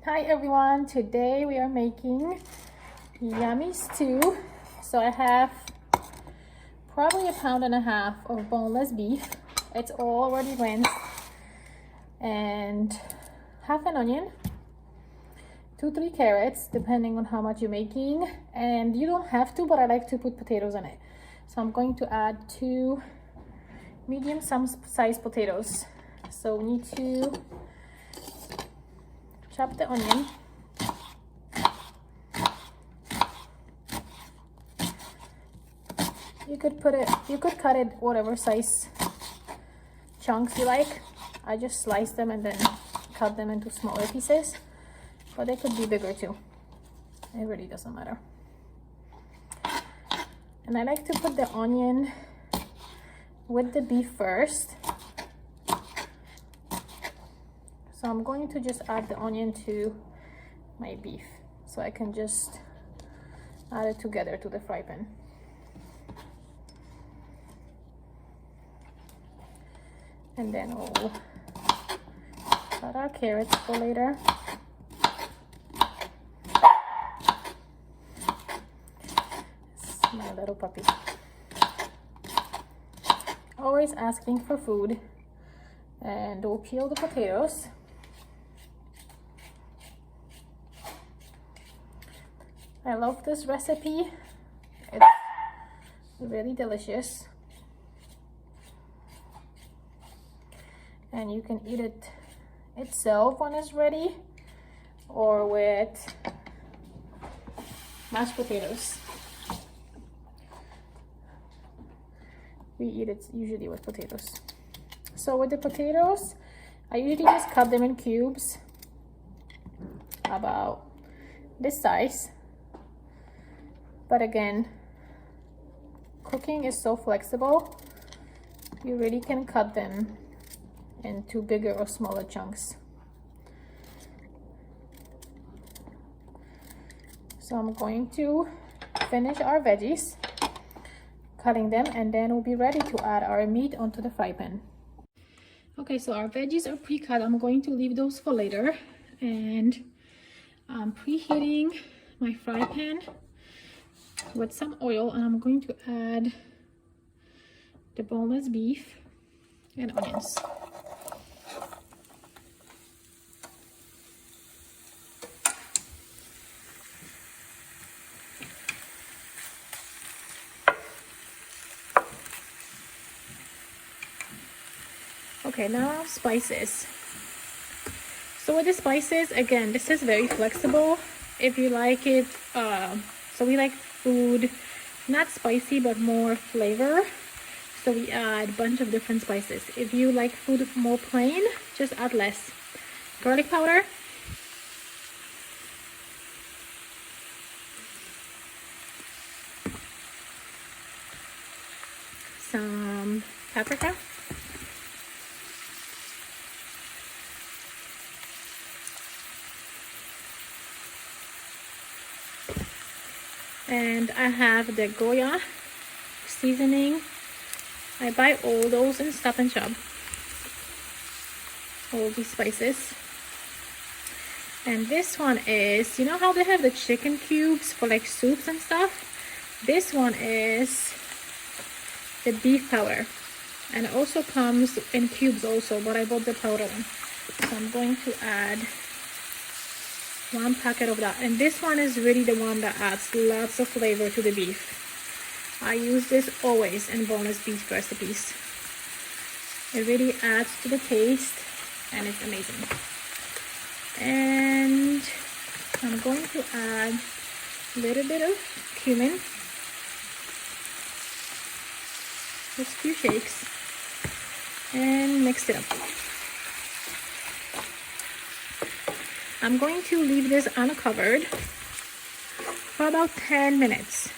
Hi everyone, today we are making yummy stew. So I have probably 1.5 pounds of boneless beef. It's already rinsed, and half an onion, 2-3 carrots depending on how much you're making, and you don't have to, but I like to put potatoes in it. So I'm going to add 2 medium sized potatoes. So we need to chop the onion. You could cut it whatever size chunks you like. I just slice them and then cut them into smaller pieces, but they could be bigger too. It really doesn't matter. And I like to put the onion with the beef first. So I'm going to just add the onion to my beef so I can just add it together to the fry pan. And then we'll cut our carrots for later. It's my little puppy. Always asking for food. And we'll peel the potatoes. I love this recipe. It's really delicious. And you can eat it itself when it's ready, or with mashed potatoes. We eat it usually with potatoes. So with the potatoes, I usually just cut them in cubes about this size. But again, cooking is so flexible. You really can cut them into bigger or smaller chunks. So I'm going to finish our veggies, cutting them, and then we'll be ready to add our meat onto the fry pan. Okay, so our veggies are pre-cut. I'm going to leave those for later, and I'm preheating my fry pan with some oil, and I'm going to add the boneless beef and onions. Okay, now spices. So with the spices, again, this is very flexible. If you like it, so we like food not spicy but more flavor, so we add a bunch of different spices. If you like food more plain, just add less. Garlic powder, some paprika, and I have the Goya seasoning. I buy all those in Stop and Shop, all these spices. And this one is, you know how they have the chicken cubes for like soups and stuff? This one is the beef powder, and it also comes in cubes also, but I bought the powder one. So I'm going to add 1 packet of that, and this one is really the one that adds lots of flavor to the beef. I use this always in boneless beef recipes. It really adds to the taste, and it's amazing. And I'm going to add a little bit of cumin, just a few shakes, and mix it up. I'm going to leave this uncovered for about 10 minutes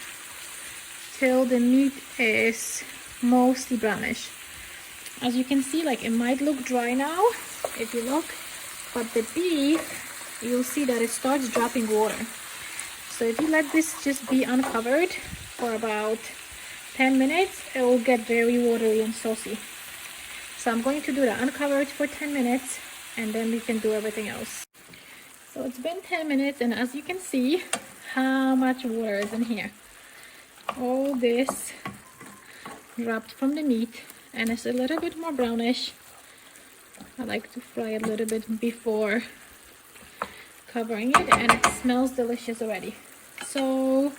till the meat is mostly brownish. As you can see, like, it might look dry now if you look, but the beef, you'll see that it starts dropping water. So if you let this just be uncovered for about 10 minutes, it will get very watery and saucy. So I'm going to do that uncovered for 10 minutes, and then we can do everything else. So it's been 10 minutes, and as you can see how much water is in here. All this dropped from the meat, and it's a little bit more brownish. I like to fry a little bit before covering it, and it smells delicious already. So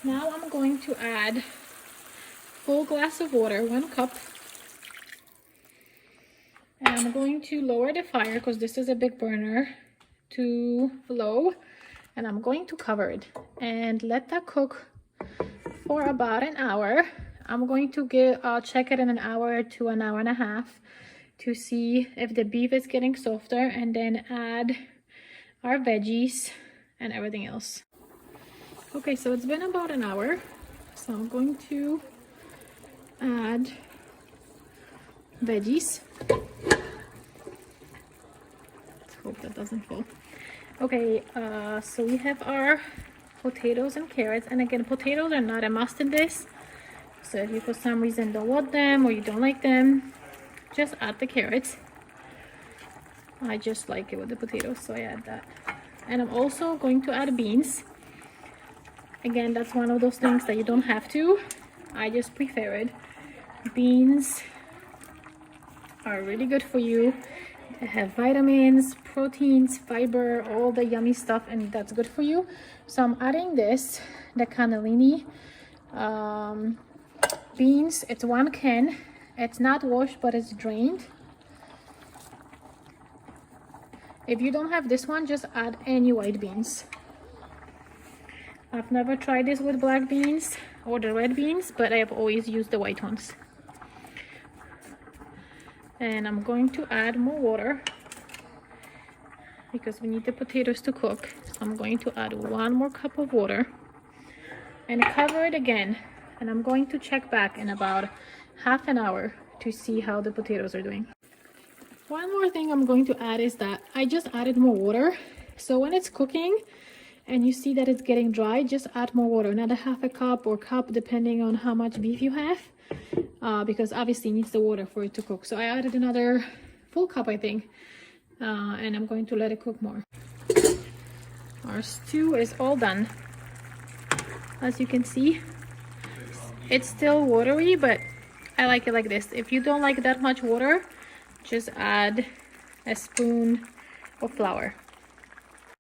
now I'm going to add full glass of water, 1 cup. And I'm going to lower the fire because this is a big burner to low, and I'm going to cover it and let that cook for about an hour. I'm going to check it in an hour to an hour and a half to see if the beef is getting softer, and then add our veggies and everything else. Okay, so it's been about an hour, so I'm going to add veggies. Let's hope that doesn't fall. Okay, so we have our potatoes and carrots, and again, potatoes are not a must in this, so if you for some reason don't want them or you don't like them, just add the carrots. I just like it with the potatoes, so I add that. And I'm also going to add beans. Again, that's one of those things that you don't have to, I just prefer it. Beans are really good for you. They have vitamins, proteins, fiber, all the yummy stuff, and that's good for you. So I'm adding this, the cannellini beans. It's 1 can. It's not washed, but it's drained. If you don't have this one, just add any white beans. I've never tried this with black beans or the red beans, but I have always used the white ones. And I'm going to add more water because we need the potatoes to cook. So I'm going to add 1 more cup of water and cover it again. And I'm going to check back in about half an hour to see how the potatoes are doing. One more thing I'm going to add is that I just added more water. So when it's cooking and you see that it's getting dry, just add more water, another half a cup or cup depending on how much beef you have, because obviously it needs the water for it to cook. So I added another full cup, I think, and I'm going to let it cook more. Our stew is all done. As you can see, it's still watery, but I like it like this. If you don't like that much water, just add a spoon of flour.